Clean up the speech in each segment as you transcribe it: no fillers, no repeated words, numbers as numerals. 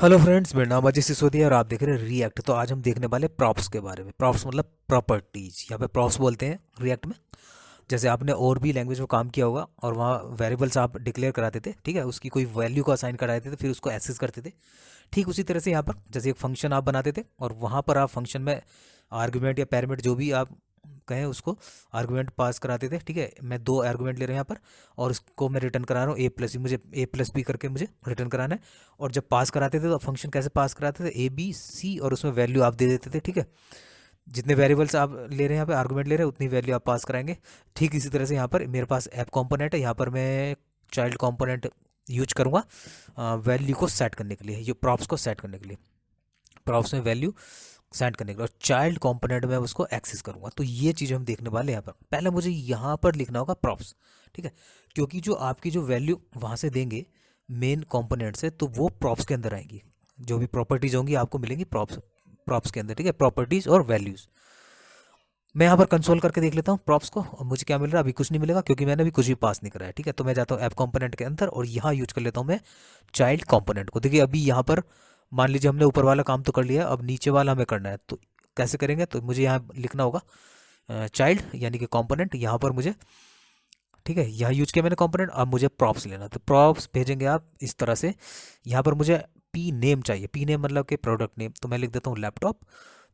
Hello friends, मेरा नाम अजय सिसोदिया और आप देख रहे हैं रिएक्ट। तो आज हम देखने वाले प्रॉप्स के बारे में। प्रॉप्स मतलब प्रॉपर्टीज, यहाँ पे प्रॉप्स बोलते हैं रिएक्ट में। जैसे आपने और भी लैंग्वेज में काम किया होगा और वहाँ वेरिएबल्स आप डिक्लेयर कराते थे, ठीक है, उसकी कोई वैल्यू को असाइन कराते थे, फिर उसको एक्सेस करते थे। ठीक उसी तरह से यहाँ पर जैसे एक फंक्शन आप बनाते थे और वहाँ पर आप फंक्शन में आर्गुमेंट या पैरामीटर जो भी आप कहें उसको आर्गुमेंट पास कराते थे। ठीक है, मैं दो आर्गुमेंट ले रहा हूँ यहाँ पर और उसको मैं रिटर्न करा रहा हूँ ए प्लस बी, मुझे ए प्लस बी करके मुझे रिटर्न कराना है। और जब पास कराते थे तो फंक्शन कैसे पास कराते थे, ए बी सी, और उसमें वैल्यू आप दे देते थे। ठीक है, जितने वेरिएबल्स आप ले रहे हैं यहाँ पे आर्गुमेंट ले रहे हैं उतनी वैल्यू आप पास कराएंगे। ठीक इसी तरह से यहाँ पर मेरे पास ऐप कंपोनेंट है, यहाँ पर मैं चाइल्ड कंपोनेंट यूज करूँगा वैल्यू को सेट करने के लिए, ये प्रॉप्स को सेट करने के लिए, प्रॉप्स में वैल्यू सेंड करने के लिए, और चाइल्ड कंपोनेंट में उसको एक्सेस करूंगा। तो ये चीज़ हम देखने वाले हैं यहाँ पर। पहले मुझे यहाँ पर लिखना होगा प्रॉप्स, ठीक है, क्योंकि जो आपकी जो वैल्यू वहाँ से देंगे मेन कंपोनेंट से, तो वो प्रॉप्स के अंदर आएंगी। जो भी प्रॉपर्टीज होंगी आपको मिलेंगी प्रॉप्स प्रॉप्स के अंदर, ठीक है, प्रॉपर्टीज और वैल्यूज। मैं यहाँ पर कंसोल करके देख लेता हूँ प्रॉप्स को, और मुझे क्या मिल रहा है। अभी कुछ नहीं मिलेगा क्योंकि मैंने अभी कुछ भी पास नहीं कराया। ठीक है, तो मैं जाता हूँ ऐप कंपोनेंट के अंदर और यहाँ यूज कर लेता हूँ मैं चाइल्ड कंपोनेंट को। देखिए अभी यहाँ पर मान लीजिए हमने ऊपर वाला काम तो कर लिया, अब नीचे वाला हमें करना है। तो कैसे करेंगे, तो मुझे यहाँ लिखना होगा चाइल्ड यानी कि कंपोनेंट, यहाँ पर मुझे, ठीक है, यहाँ यूज किया मैंने कंपोनेंट। अब मुझे प्रॉप्स लेना, तो प्रॉप्स भेजेंगे आप इस तरह से। यहाँ पर मुझे पी नेम चाहिए, पी नेम मतलब कि प्रोडक्ट नेम, तो मैं लिख देता हूँ लैपटॉप।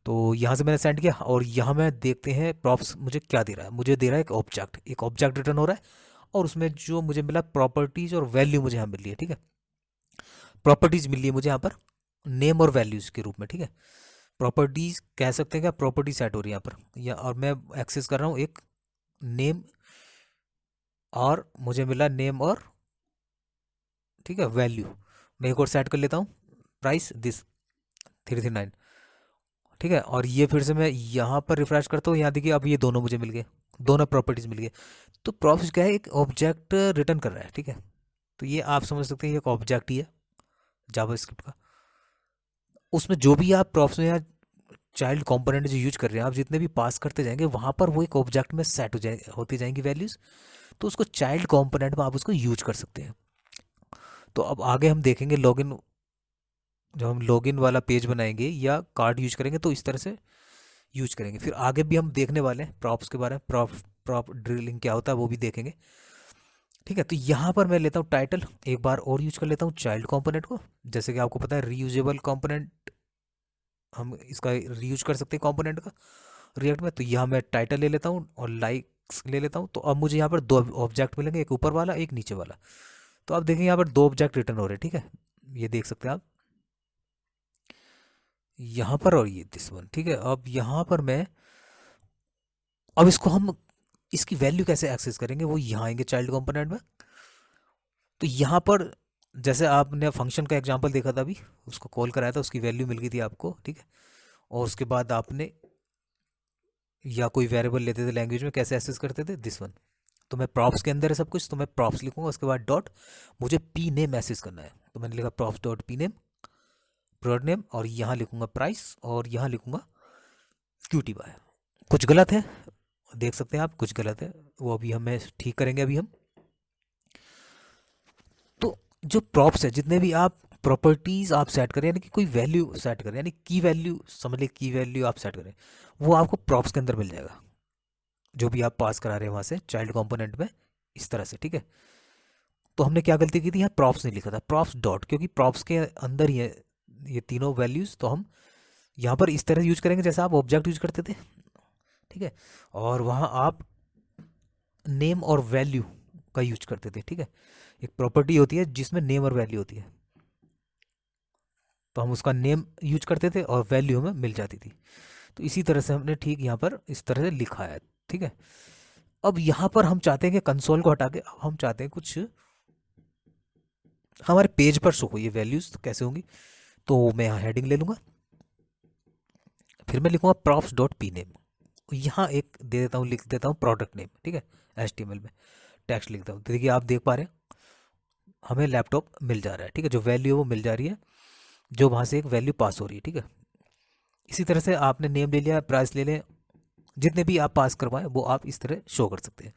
तो यहाँ से मैंने सेंड किया और यहाँ में देखते हैं प्रॉप्स मुझे क्या दे रहा है। मुझे दे रहा है एक ऑब्जेक्ट रिटर्न हो रहा है, और उसमें जो मुझे मिला प्रॉपर्टीज और वैल्यू मुझे यहाँ मिल रही है। ठीक है, प्रॉपर्टीज मिल रही है मुझे यहाँ पर नेम और वैल्यूज के रूप में। ठीक है, प्रॉपर्टीज कह सकते हैं क्या, प्रॉपर्टी सेट हो रही है यहाँ पर, या और मैं एक्सेस कर रहा हूँ एक नेम, और मुझे मिला नेम और, ठीक है, वैल्यू। मैं एक और सेट कर लेता हूँ, प्राइस दिस 339। ठीक है, और ये फिर से मैं यहाँ पर रिफ्रेश करता हूँ, यहाँ देखिए अब ये दोनों मुझे मिल गए, दोनों प्रॉपर्टीज मिल गए। तो प्रॉप्स क्या है, एक ऑब्जेक्ट रिटर्न कर रहा है। ठीक है, तो ये आप समझ सकते हैं ये एक ऑब्जेक्ट ही है जावास्क्रिप्ट का। उसमें जो भी आप प्रॉप्स में या चाइल्ड कंपोनेंट जो यूज कर रहे हैं, आप जितने भी पास करते जाएंगे वहाँ पर वो एक ऑब्जेक्ट में सेट हो जाए होती जाएंगी वैल्यूज़। तो उसको चाइल्ड कंपोनेंट में आप उसको यूज कर सकते हैं। तो अब आगे हम देखेंगे लॉगिन, जब हम लॉगिन वाला पेज बनाएंगे या कार्ड यूज करेंगे तो इस तरह से यूज करेंगे। फिर आगे भी हम देखने वाले हैं प्रॉप्स के बारे में, प्रॉप ड्रिलिंग क्या होता है वो भी देखेंगे। ठीक है, तो यहाँ पर मैं लेता हूँ टाइटल, एक बार और यूज कर लेता हूँ चाइल्ड कंपोनेंट को। जैसे कि आपको पता है रीयूजेबल कंपोनेंट, हम इसका रीयूज कर सकते हैं कंपोनेंट का रिएक्ट में। तो यहाँ मैं टाइटल ले लेता हूँ और लाइक्स ले लेता हूँ। तो अब मुझे यहाँ पर दो ऑब्जेक्ट मिलेंगे, एक ऊपर वाला एक नीचे वाला। तो अब देखें यहाँ पर दो ऑब्जेक्ट रिटर्न हो रहे हैं। ठीक है, ये देख सकते हैं आप यहाँ पर, और ये दिस वन। ठीक है, अब यहाँ पर मैं, अब इसको हम इसकी वैल्यू कैसे एक्सेस करेंगे, वो यहाँ आएंगे चाइल्ड कंपोनेंट में। तो यहाँ पर जैसे आपने फंक्शन का एग्जांपल देखा था अभी, उसको कॉल कराया था, उसकी वैल्यू मिल गई थी आपको। ठीक है, और उसके बाद आपने या कोई वेरिएबल लेते थे लैंग्वेज में, कैसे एक्सेस करते थे, दिस वन। तो मैं प्रॉप्स के अंदर है सब कुछ, तो मैं प्रॉप्स लिखूंगा, उसके बाद डॉट, मुझे पी नेम एक्सेस करना है। तो मैंने लिखा props dot P name product name, और यहाँ लिखूंगा प्राइस, और यहाँ लिखूंगा क्यूटी बाय। कुछ गलत है, देख सकते हैं आप, कुछ गलत है, वो अभी हमें ठीक करेंगे अभी हम। तो जो प्रॉप्स है, जितने भी आप प्रॉपर्टीज आप सेट करें, यानी कि कोई वैल्यू सेट करें, यानी की वैल्यू समझ ले, की वैल्यू आप सेट करें, वो आपको प्रॉप्स के अंदर मिल जाएगा। जो भी आप पास करा रहे हैं वहाँ से चाइल्ड कंपोनेंट में, इस तरह से। ठीक है, तो हमने क्या गलती की थी, यहाँ प्रॉप्स नहीं लिखा था, प्रॉप्स डॉट, क्योंकि प्रॉप्स के अंदर ही है ये तीनों वैल्यूज़। तो हम यहाँ पर इस तरह यूज करेंगे जैसा आप ऑब्जेक्ट यूज करते थे। ठीक है, और वहाँ आप नेम और वैल्यू का यूज करते थे। ठीक है, एक प्रॉपर्टी होती है जिसमें नेम और वैल्यू होती है, तो हम उसका नेम यूज करते थे और वैल्यू हमें मिल जाती थी। तो इसी तरह से हमने ठीक यहाँ पर इस तरह से लिखा है। ठीक है, अब यहाँ पर हम चाहते हैं कि कंसोल को हटा के अब हम चाहते हैं कुछ हमारे पेज पर शो हो ये वैल्यूज, तो कैसे होंगी। तो मैं यहाँ हेडिंग ले लूँगा, फिर मैं लिखूँगा प्रॉप्स डॉट पी नेम, यहाँ एक दे देता हूँ, लिख देता हूँ प्रोडक्ट नेम। ठीक है, HTML में टेक्स्ट लिखता हूँ। तो देखिए आप देख पा रहे हैं हमें लैपटॉप मिल जा रहा है। ठीक है, जो वैल्यू है वो मिल जा रही है, जो वहाँ से एक वैल्यू पास हो रही है। ठीक है, इसी तरह से आपने नेम ले लिया, प्राइस ले लें, जितने भी आप पास करवाएं वो आप इस तरह शो कर सकते हैं।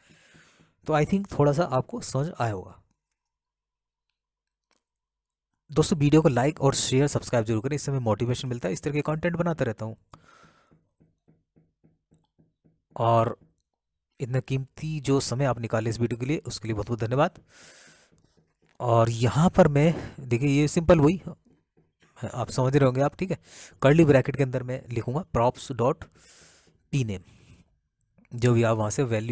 तो आई थिंक थोड़ा सा आपको समझ आया होगा। दोस्तों वीडियो को लाइक और शेयर सब्सक्राइब जरूर करें, इससे हमें मोटिवेशन मिलता है, इस तरह के कंटेंट बनाता रहता हूँ। और इतना कीमती जो समय आप निकाले इस वीडियो के लिए, उसके लिए बहुत बहुत धन्यवाद। और यहाँ पर मैं, देखिए ये सिंपल वही आप समझ रहे होंगे आप, ठीक है। कर्ली ब्रैकेट के अंदर मैं लिखूंगा props डॉट पी नेम, जो भी आप वहाँ से वैल्यू